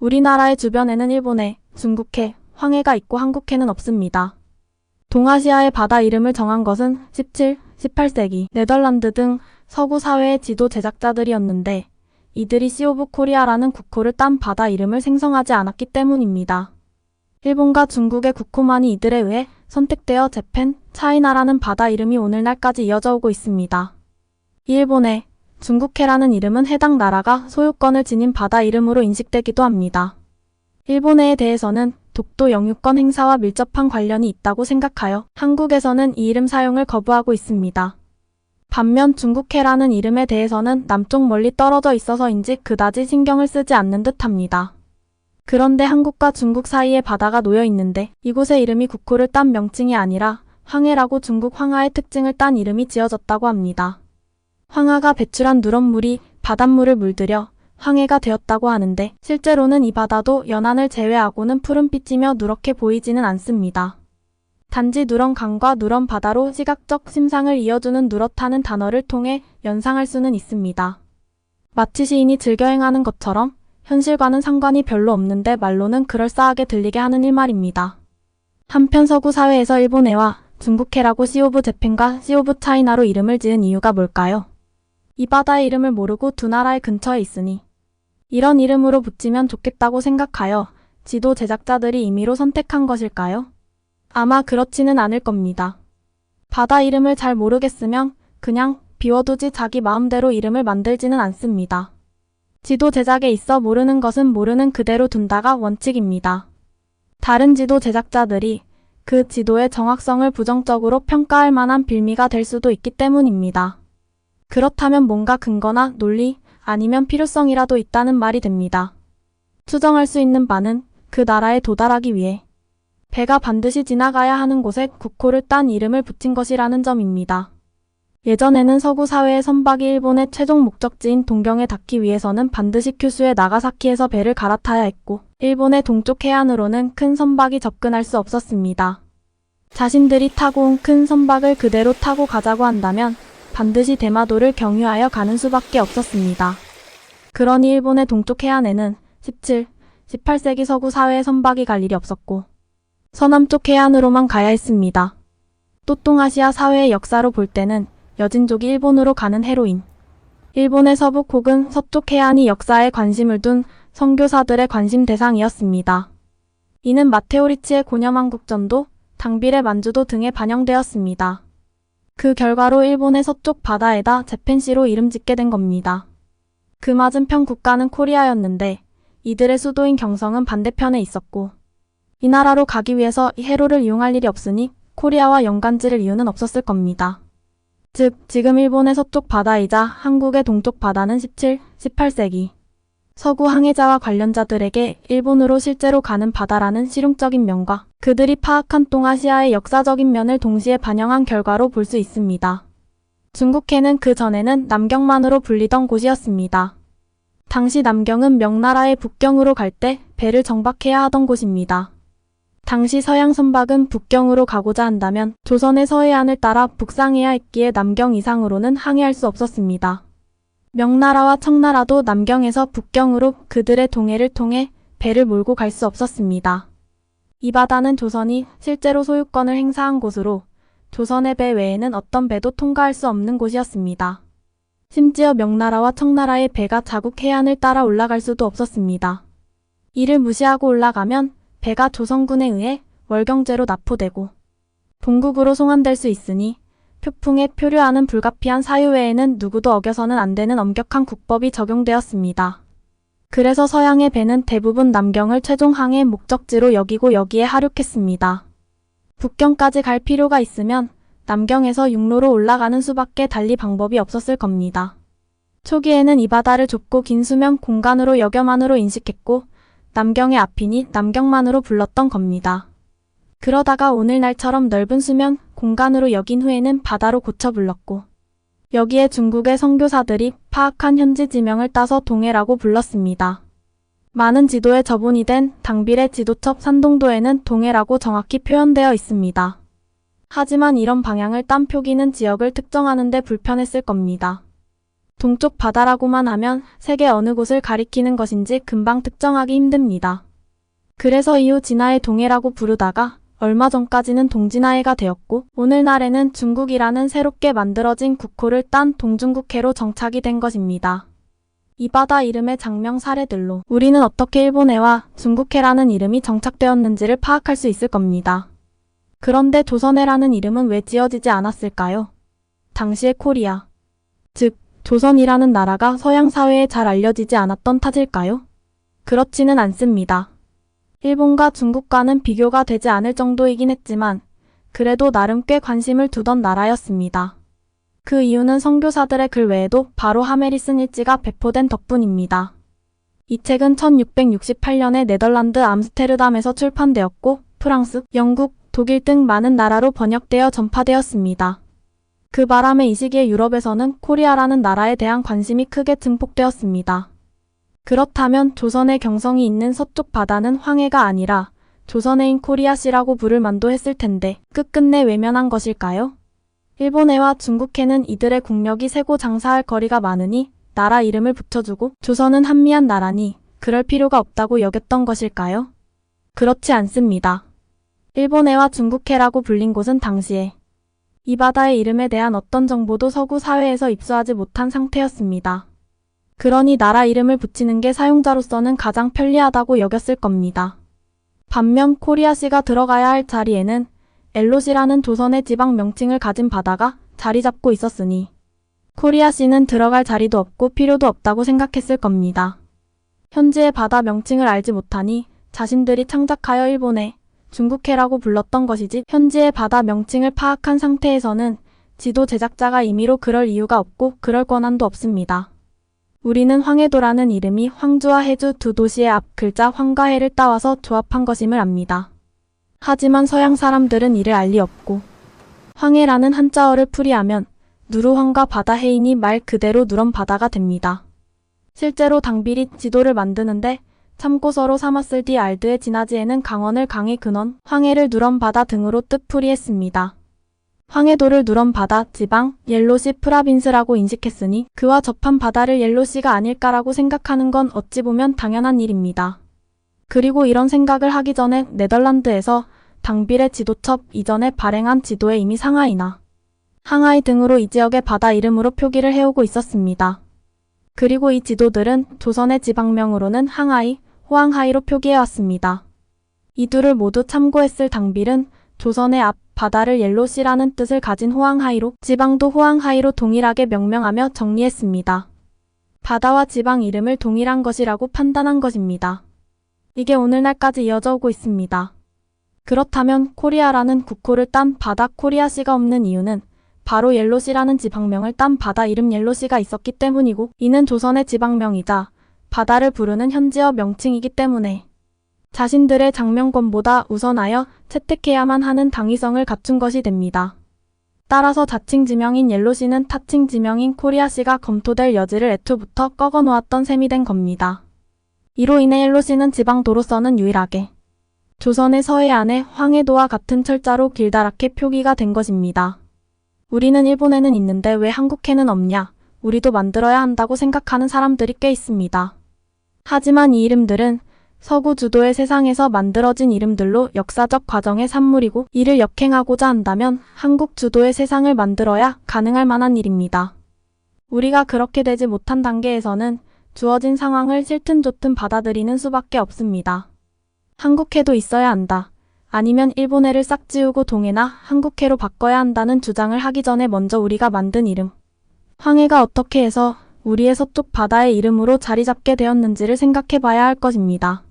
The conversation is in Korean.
우리나라의 주변에는 일본해, 중국해, 황해가 있고 한국해는 없습니다. 동아시아의 바다 이름을 정한 것은 17, 18세기 네덜란드 등 서구 사회의 지도 제작자들이었는데 이들이 시 오브 코리아라는 국호를 딴 바다 이름을 생성하지 않았기 때문입니다. 일본과 중국의 국호만이 이들에 의해 선택되어 재팬, 차이나라는 바다 이름이 오늘날까지 이어져 오고 있습니다. 일본해, 중국해라는 이름은 해당 나라가 소유권을 지닌 바다 이름으로 인식되기도 합니다. 일본해에 대해서는 독도 영유권 행사와 밀접한 관련이 있다고 생각하여 한국에서는 이 이름 사용을 거부하고 있습니다. 반면 중국해라는 이름에 대해서는 남쪽 멀리 떨어져 있어서인지 그다지 신경을 쓰지 않는 듯합니다. 그런데 한국과 중국 사이에 바다가 놓여 있는데 이곳의 이름이 국호를 딴 명칭이 아니라 황해라고 중국 황하의 특징을 딴 이름이 지어졌다고 합니다. 황하가 배출한 누런물이 바닷물을 물들여 황해가 되었다고 하는데 실제로는 이 바다도 연안을 제외하고는 푸른빛이며 누렇게 보이지는 않습니다. 단지 누런강과 누런바다로 시각적 심상을 이어주는 누렇다는 단어를 통해 연상할 수는 있습니다. 마치 시인이 즐겨 행하는 것처럼 현실과는 상관이 별로 없는데 말로는 그럴싸하게 들리게 하는 일말입니다. 한편 서구 사회에서 일본해와 중국해라고 시 오브 재팬과 시 오브 차이나로 이름을 지은 이유가 뭘까요? 이 바다의 이름을 모르고 두 나라의 근처에 있으니 이런 이름으로 붙이면 좋겠다고 생각하여 지도 제작자들이 임의로 선택한 것일까요? 아마 그렇지는 않을 겁니다. 바다 이름을 잘 모르겠으면 그냥 비워두지 자기 마음대로 이름을 만들지는 않습니다. 지도 제작에 있어 모르는 것은 모르는 그대로 둔다가 원칙입니다. 다른 지도 제작자들이 그 지도의 정확성을 부정적으로 평가할 만한 빌미가 될 수도 있기 때문입니다. 그렇다면 뭔가 근거나 논리 아니면 필요성이라도 있다는 말이 됩니다. 추정할 수 있는 바는 그 나라에 도달하기 위해 배가 반드시 지나가야 하는 곳에 국호를 딴 이름을 붙인 것이라는 점입니다. 예전에는 서구 사회의 선박이 일본의 최종 목적지인 동경에 닿기 위해서는 반드시 큐슈의 나가사키에서 배를 갈아타야 했고 일본의 동쪽 해안으로는 큰 선박이 접근할 수 없었습니다. 자신들이 타고 온 큰 선박을 그대로 타고 가자고 한다면 반드시 대마도를 경유하여 가는 수밖에 없었습니다. 그러니 일본의 동쪽 해안에는 17, 18세기 서구 사회의 선박이 갈 일이 없었고 서남쪽 해안으로만 가야 했습니다. 또 동아시아 사회의 역사로 볼 때는 여진족이 일본으로 가는 해로인 일본의 서북 혹은 서쪽 해안이 역사에 관심을 둔 선교사들의 관심 대상이었습니다. 이는 마테오 리치의 고녀만국전도, 당빌의 만주도 등에 반영되었습니다. 그 결과로 일본의 서쪽 바다에다 재팬시로 이름 짓게 된 겁니다. 그 맞은편 국가는 코리아였는데 이들의 수도인 경성은 반대편에 있었고 이 나라로 가기 위해서 이 해로를 이용할 일이 없으니 코리아와 연관지을 이유는 없었을 겁니다. 즉 지금 일본의 서쪽 바다이자 한국의 동쪽 바다는 17, 18세기 서구 항해자와 관련자들에게 일본으로 실제로 가는 바다라는 실용적인 면과 그들이 파악한 동아시아의 역사적인 면을 동시에 반영한 결과로 볼 수 있습니다. 중국해는 그 전에는 남경만으로 불리던 곳이었습니다. 당시 남경은 명나라의 북경으로 갈 때 배를 정박해야 하던 곳입니다. 당시 서양 선박은 북경으로 가고자 한다면 조선의 서해안을 따라 북상해야 했기에 남경 이상으로는 항해할 수 없었습니다. 명나라와 청나라도 남경에서 북경으로 그들의 동해를 통해 배를 몰고 갈 수 없었습니다. 이 바다는 조선이 실제로 소유권을 행사한 곳으로 조선의 배 외에는 어떤 배도 통과할 수 없는 곳이었습니다. 심지어 명나라와 청나라의 배가 자국 해안을 따라 올라갈 수도 없었습니다. 이를 무시하고 올라가면 배가 조선군에 의해 월경제로 납포되고 본국으로 송환될 수 있으니 표풍에 표류하는 불가피한 사유 외에는 누구도 어겨서는 안 되는 엄격한 국법이 적용되었습니다. 그래서 서양의 배는 대부분 남경을 최종 항해 목적지로 여기고 여기에 하륙했습니다. 북경까지 갈 필요가 있으면 남경에서 육로로 올라가는 수밖에 달리 방법이 없었을 겁니다. 초기에는 이 바다를 좁고 긴 수면 공간으로 여겨만으로 인식했고 남경의 앞이니 남경만으로 불렀던 겁니다. 그러다가 오늘날처럼 넓은 수면 공간으로 여긴 후에는 바다로 고쳐 불렀고 여기에 중국의 선교사들이 파악한 현지 지명을 따서 동해라고 불렀습니다. 많은 지도에 저본이 된 당빌의 지도첩 산동도에는 동해라고 정확히 표현되어 있습니다. 하지만 이런 방향을 딴 표기는 지역을 특정하는 데 불편했을 겁니다. 동쪽 바다라고만 하면 세계 어느 곳을 가리키는 것인지 금방 특정하기 힘듭니다. 그래서 이후 진화의 동해라고 부르다가 얼마 전까지는 동진화해가 되었고 오늘날에는 중국이라는 새롭게 만들어진 국호를 딴 동중국해로 정착이 된 것입니다. 이 바다 이름의 장명 사례들로 우리는 어떻게 일본해와 중국해라는 이름이 정착되었는지를 파악할 수 있을 겁니다. 그런데 조선해라는 이름은 왜 지어지지 않았을까요? 당시의 코리아, 즉 조선이라는 나라가 서양 사회에 잘 알려지지 않았던 탓일까요? 그렇지는 않습니다. 일본과 중국과는 비교가 되지 않을 정도이긴 했지만 그래도 나름 꽤 관심을 두던 나라였습니다. 그 이유는 선교사들의 글 외에도 바로 하메리슨 일지가 배포된 덕분입니다. 이 책은 1668년에 네덜란드 암스테르담에서 출판되었고 프랑스, 영국, 독일 등 많은 나라로 번역되어 전파되었습니다. 그 바람에 이 시기에 유럽에서는 코리아라는 나라에 대한 관심이 크게 증폭되었습니다. 그렇다면 조선의 경성이 있는 서쪽 바다는 황해가 아니라 조선해인 코리아시라고 부를 만도 했을 텐데 끝끝내 외면한 것일까요? 일본해와 중국해는 이들의 국력이 세고 장사할 거리가 많으니 나라 이름을 붙여주고 조선은 한미한 나라니 그럴 필요가 없다고 여겼던 것일까요? 그렇지 않습니다. 일본해와 중국해라고 불린 곳은 당시에 이 바다의 이름에 대한 어떤 정보도 서구 사회에서 입수하지 못한 상태였습니다. 그러니 나라 이름을 붙이는 게 사용자로서는 가장 편리하다고 여겼을 겁니다. 반면 코리아시가 들어가야 할 자리에는 엘로시라는 조선의 지방 명칭을 가진 바다가 자리 잡고 있었으니 코리아시는 들어갈 자리도 없고 필요도 없다고 생각했을 겁니다. 현지의 바다 명칭을 알지 못하니 자신들이 창작하여 일본해, 중국해라고 불렀던 것이지 현지의 바다 명칭을 파악한 상태에서는 지도 제작자가 임의로 그럴 이유가 없고 그럴 권한도 없습니다. 우리는 황해도라는 이름이 황주와 해주 두 도시의 앞 글자 황과 해를 따와서 조합한 것임을 압니다. 하지만 서양 사람들은 이를 알 리 없고 황해라는 한자어를 풀이하면 누르황과 바다해이니 말 그대로 누런 바다가 됩니다. 실제로 당빌이 지도를 만드는데 참고서로 삼았을 뒤 알드의 진화지에는 강원을 강의 근원, 황해를 누런 바다 등으로 뜻풀이했습니다. 황해도를 누런 바다, 지방, 옐로시 프라빈스라고 인식했으니 그와 접한 바다를 옐로시가 아닐까라고 생각하는 건 어찌 보면 당연한 일입니다. 그리고 이런 생각을 하기 전에 네덜란드에서 당빌의 지도첩 이전에 발행한 지도에 이미 상하이나 항하이 등으로 이 지역의 바다 이름으로 표기를 해오고 있었습니다. 그리고 이 지도들은 조선의 지방명으로는 항하이, 호항하이로 표기해왔습니다. 이 둘을 모두 참고했을 당빌은 조선의 앞 바다를 옐로시라는 뜻을 가진 호항하이로 지방도 호항하이로 동일하게 명명하며 정리했습니다. 바다와 지방 이름을 동일한 것이라고 판단한 것입니다. 이게 오늘날까지 이어져 오고 있습니다. 그렇다면 코리아라는 국호를 딴 바다 코리아시가 없는 이유는 바로 옐로시라는 지방명을 딴 바다 이름 옐로시가 있었기 때문이고 이는 조선의 지방명이자 바다를 부르는 현지어 명칭이기 때문에 자신들의 장명권보다 우선하여 채택해야만 하는 당위성을 갖춘 것이 됩니다. 따라서 자칭 지명인 옐로시는 타칭 지명인 코리아시가 검토될 여지를 애초부터 꺾어놓았던 셈이 된 겁니다. 이로 인해 옐로시는 지방도로서는 유일하게 조선의 서해안의 황해도와 같은 철자로 길다랗게 표기가 된 것입니다. 우리는 일본해는 있는데 왜 한국해는 없냐, 우리도 만들어야 한다고 생각하는 사람들이 꽤 있습니다. 하지만 이 이름들은 서구 주도의 세상에서 만들어진 이름들로 역사적 과정의 산물이고 이를 역행하고자 한다면 한국 주도의 세상을 만들어야 가능할 만한 일입니다. 우리가 그렇게 되지 못한 단계에서는 주어진 상황을 싫든 좋든 받아들이는 수밖에 없습니다. 한국해도 있어야 한다. 아니면 일본해를 싹 지우고 동해나 한국해로 바꿔야 한다는 주장을 하기 전에 먼저 우리가 만든 이름, 황해가 어떻게 해서 우리의 서쪽 바다의 이름으로 자리 잡게 되었는지를 생각해 봐야 할 것입니다.